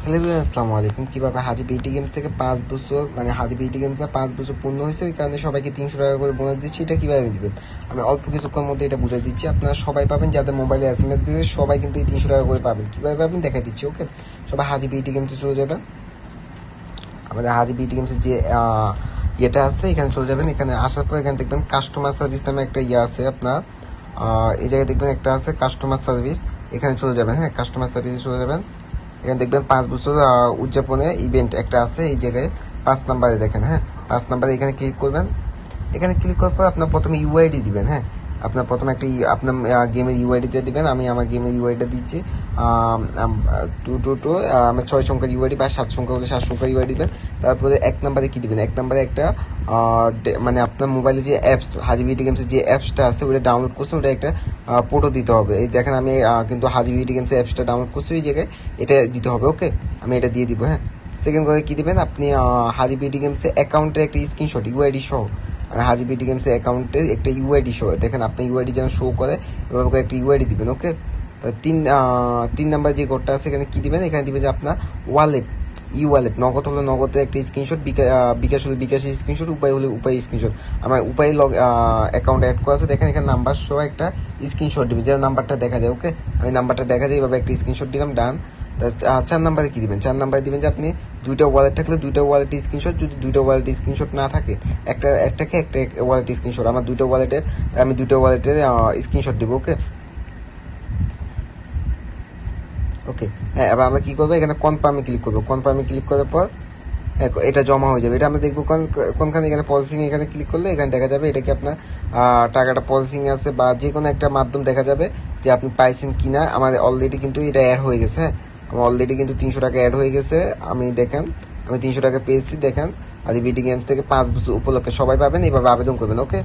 Hello everyone, আসসালামু আলাইকুম। কীভাবে হাজি বিটি গেমস থেকে 5 বছর হাজি বিটি গেমসে 5 বছর পূর্ণ হয়েছে, ওই কারণে সবাইকে 300 টাকা করে বোনাস দিচ্ছি। এটা কীভাবে দিবেন আমি অল্প কিছুক্ষণের মধ্যে এটা বুঝাই দিচ্ছি। আপনারা সবাই পাবেন, যাদের মোবাইলে SMS দিয়েছে সবাই কিন্তু এই 300 টাকা করে পাবেন। কীভাবে পাবেন দেখা দিচ্ছি। ওকে, সবাই হাজি বিটি গেমসে চলে যাবেন। আমাদের হাজি বিটি গেমসের যে ইয়েটা আছে এখানে চলে যাবেন। এখানে আসার পর এখানে দেখবেন কাস্টমার সার্ভিস নামে একটা ইয়ে আছে আপনার। এই জায়গায় দেখবেন একটা আছে কাস্টমার সার্ভিস, এখানে চলে যাবেন। হ্যাঁ, কাস্টমার সার্ভিসে চলে যাবেন। এখানে দেখবেন 5 বছর উদযাপনে ইভেন্ট একটা আছে এই জায়গায় 5 নাম্বারে দেখেন। হ্যাঁ, 5 নাম্বারে এখানে ক্লিক করবেন। এখানে ক্লিক করার পর আপনার প্রথমে ইউআইডি দিবেন। হ্যাঁ, আপনার প্রথমে একটা আপনার গেমের ইউআইডিটা দিবেন। আমি আমার গেমের ইউআইডিটা দিচ্ছি 222। আমার 6 সংখ্যার ইউআইডি বা 7 সংখ্যা হলে 7 সংখ্যার ইউআইডি দিবেন। তারপরে 1 নাম্বারে কি দিবেন, 1 নাম্বারে একটা আপনার মোবাইলে যে অ্যাপস হাজি বিটি গেমসের যে অ্যাপসটা আছে ওটা ডাউনলোড করছেন, ওটা একটা ফটো দিতে হবে। এই দেখেন আমি কিন্তু হাজি বিটি গেমসের অ্যাপসটা ডাউনলোড করছি, ওই জায়গায় এটা দিতে হবে। ওকে, আমি এটা দিয়ে দিব। হ্যাঁ, সেকেন্ড করে কি দিবেন আপনি হাজি বিটি গেমসের অ্যাকাউন্টের একটা স্ক্রিনশট ইউআইডি সহ, হাজি বিটি গেমসের অ্যাকাউন্টে একটা ইউআইডি শো দেখেন, আপনার ইউআইডি যেন শো করে এভাবে করে একটা ইউআইডি দিবেন। ওকে, তো 3 নাম্বার যে কোডটা আছে এখানে কি দিবেন, এখানে দিবেন যে আপনার ওয়ালেট ওয়ালেট নগদ হলে নগদের একটা স্ক্রিনশট, বিকাশ হলে বিকাশের স্ক্রিনশট, উপায় হলে উপায় স্ক্রিনশট। আমার উপায় অ্যাকাউন্ট অ্যাড করা আছে দেখেন, এখানে নাম্বার সহ একটা স্ক্রিনশট দিবেন যেন নাম্বারটা দেখা যায়। ওকে, আমি নাম্বারটা দেখা যায় এইভাবে একটা স্ক্রিনশট দিলাম, ডান। 4 নাম্বারে কি দিবেন, 4 নাম্বারে দিবেন যে আপনি 2টা ওয়ালেট থাকলে 2টা ওয়ালেট স্ক্রিনশট, যদি 2টা ওয়ালেট স্ক্রিনশট না থাকে একটা ওয়ালেট স্ক্রিনশট। আমার 2টা ওয়ালেটের, আমি 2টা ওয়ালেটের স্ক্রিনশট দিব। ওকে ওকে হ্যাঁ, এবার আমরা কী করবো, এখানে কনফার্মে ক্লিক করবো। কনফার্মে ক্লিক করার পর এটা জমা হয়ে যাবে। এটা আমরা দেখবো কোনখানে, এখানে প্রসেসিং, এখানে ক্লিক করলে এখানে দেখা যাবে এটা কি আপনার টাকাটা প্রসেসিং আছে বা যে কোনো একটা মাধ্যম দেখা যাবে যে আপনি পাইছেন কিনা। আমার অলরেডি কিন্তু এটা অ্যাড হয়ে গেছে। হ্যাঁ, আমার অলরেডি কিন্তু 300 টাকা অ্যাড হয়ে গেছে। আমি দেখেন, আমি 300 টাকা পেয়েছি। দেখেন, আজ বিডি গেমস থেকে 5 বছর উপলক্ষে সবাই পাবেন, এইভাবে আবেদন করবেন। ওকে।